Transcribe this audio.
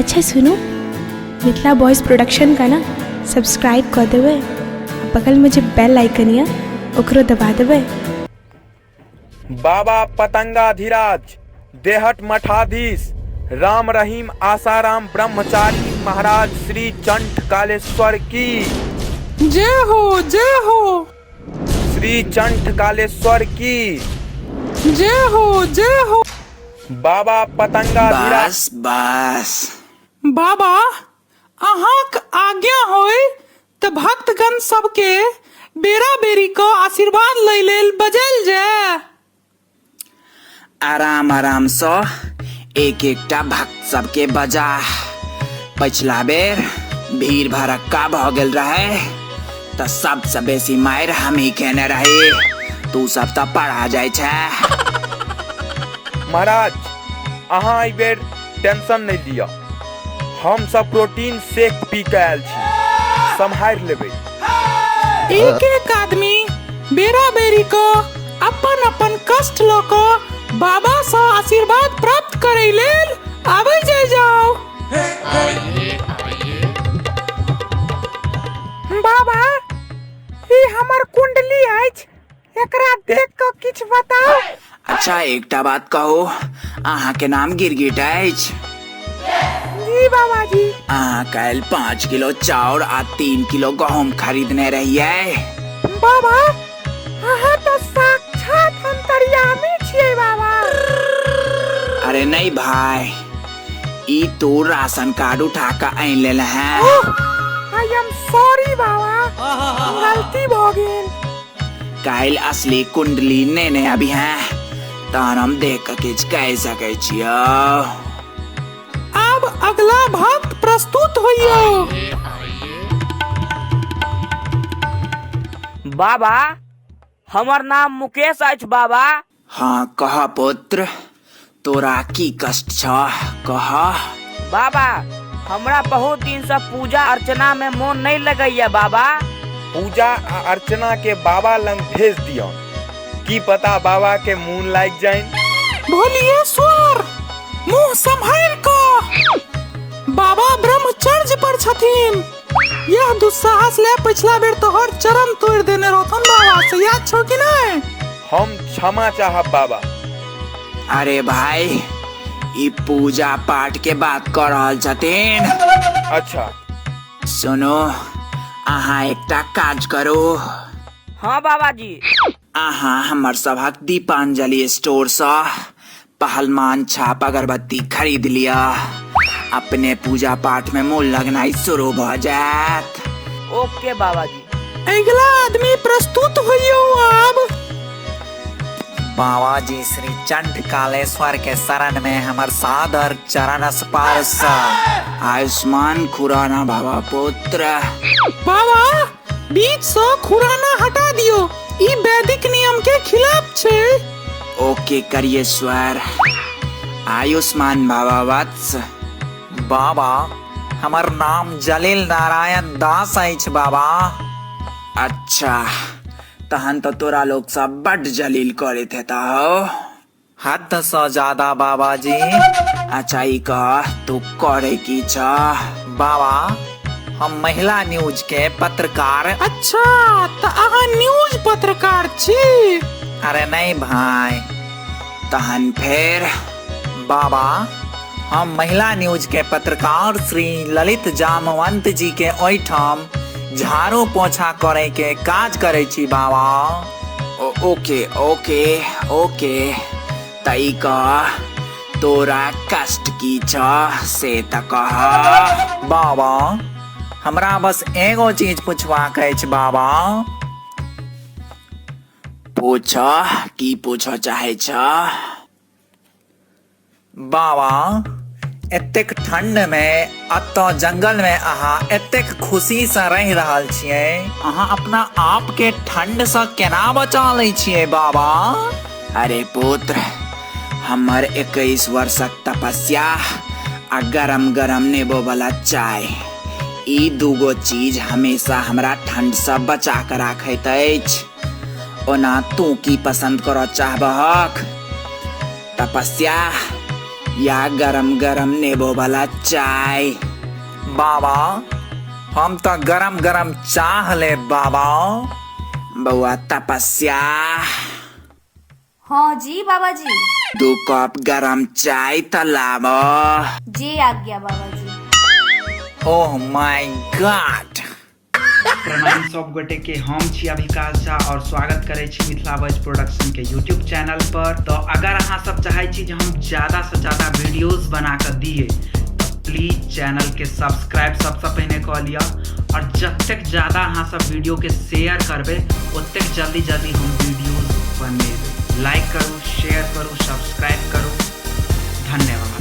अच्छा सुनो, Mithila boys production का ना सब्सक्राइब कर देवे, बगल में जो बेल आइकन है ओकरो दबा देवे। बाबा पतंगाधिराज देहट मठाधीश राम रहीम आसाराम ब्रह्मचारी महाराज श्री चंठ कालेश्वर की जय हो, जय हो। श्री चंठ कालेश्वर की जय हो, जय हो। बाबा पतंगाधिराज। बस बस बाबा अहाँक आज्ञा होय त भक्तगण सबके बेरा बेरी को आशीर्वाद लै लेल बजल जाय। आराम आराम सँ एक एकटा भक्त सबके बजा। पिछला बेर भीड़ भड़क्का भ गेल रहे त सबसे बेसी मार हमही खेने रही। तू सब त पढ़ा जाय छै। महाराज अहाँ एहि बेर टेंशन नहीं लिया, हम सब प्रोटीन शेक पी के आयल छी, संभाल लेबै। एक एक आदमी बेरा बेरी को अपन अपन कष्ट लो को बाबा सँ आशीर्वाद प्राप्त करे लेल आबै जाय जाओ। बाबा ई हमर कुंडली अछि, एकरा देख के किछ बताओ। अच्छा एकटा बात कहू, अहाँ के नाम गिरगिट अछि? जी बाबा जी। अहाँ काल्हि 5 किलो चाउर आ 3 किलो गहूम खरीदने रहियै। बाबा अहाँ तो साक्षात अंतर्यामी छियै बाबा। अरे नहीं भाई, ई तू राशन कार्ड उठा के आइन लेल है। आई एम सॉरी बाबा, गलती भ गेल। काल्हि असली कुंडली नेने अभी है, तहन हम देख के किछ कह सकै छियो। अब अगला भक्त प्रस्तुत होइयो। बाबा हमर नाम मुकेश अछि बाबा। हाँ कह पुत्र, तोरा की कष्ट छ कह। बाबा हमरा बहुत दिन से पूजा अर्चना में मोन नहीं लगैया बाबा। पूजा आ अर्चना के बाबा लंग भेज दियो, की पता बाबा के मून लाग जाए। बोलिए स्वर, मुंह संभाल को। बाबा ब्रह्मचर्य पर छथिन। यह दुस्साहस ले पिछला बेर तोहर चरण तोड़ देने रहथुन बाबा, से याद छौ कि नहीं? हम क्षमा चाहब बाबा। अरे भाई ई पूजा पाठ के बात कर रहल छथिन। अच्छा सुनो, अहाँ एकटा काज करू। हाँ बाबा जी। अहाँ हमर सभक दीपांजलि स्टोर सँ पहलमान छाप अगरबत्ती खरीद लिया। अपने पूजा पाठ में मुँह लगनाई शुरू भ जायत। ओके बाबा जी। अगला आदमी प्रस्तुत होइयो अब। बाबा जी श्री चंठ कालेश्वर के शरण में हमर सादर चरण स्पर्श। आयुष्मान खुराना बाबा पुत्र। बाबा बीच से खुराना हटा दियो, ई वैदिक नियम के खिलाफ छे। ओके करिए स्वर। आयुष्मान बाबा वत्स। बाबा हमर नाम जलील नारायण दास अछि बाबा। अच्छा तहन तो तोरा लोग सब बड जलील करैत हेता हो। हद से ज्यादा बाबा जी। अच्छा ई कह तू करे की छ? बाबा हम महिला न्यूज के पत्रकार। अच्छा त अहाँ न्यूज पत्रकार छी? अरे नहीं भाई। तहन फेर? बाबा हम महिला न्यूज के पत्रकार श्री ललित जामवंत जी के ओइठाम झाड़ू पोछा करे के काज करे छी बाबा। ओके ओके ओके तई कह तोरा कष्ट की छ से त कह। बाबा हमरा बस एगो चीज पूछबाक अछि बाबा। पूछ की पूछ चाहे छ? बाबा एतेक ठंड में अतः जंगल में अहाँ एतेक खुशी से रह रहल छियै, अहाँ अपना आप के ठंड से केना बचा लै छियै बाबा? अरे पुत्र, हमर 21 वर्षक तपस्या आ गरम गरम नेबो वाला चाय, ई दूगो चीज हमेशा हमरा ठंड से बचा कर राखैत अछि। ओना तू की पसंद करऽ चाहबहक? तपस्या या गरम गरम नींबू वाला चाय? बाबा हम तो गरम गरम चाह ले बाबा। बउआ तपस्या, हाँ जी बाबा जी। 2 कप गरम चाय तलाबो। जी आज्ञा बाबा जी। Oh my God. प्रणाम सब गोटे के, हम छी अभिकाश झा और स्वागत करे छी मिथिला वॉइस प्रोडक्शन के यूट्यूब चैनल पर। तो अगर अहाँ सब चाहे छी जे हम ज्यादा से ज्यादा वीडियोस बना कर दिए तो प्लीज चैनल के सब्सक्राइब सबसे पहले कर लिया और जतेक ज्यादा अहाँ सब वीडियो के शेयर करबे ओतेक जल्दी जल्दी हम वीडियोस बनेबे। लाइक करू, शेयर करू, सब्सक्राइब करू। धन्यवाद।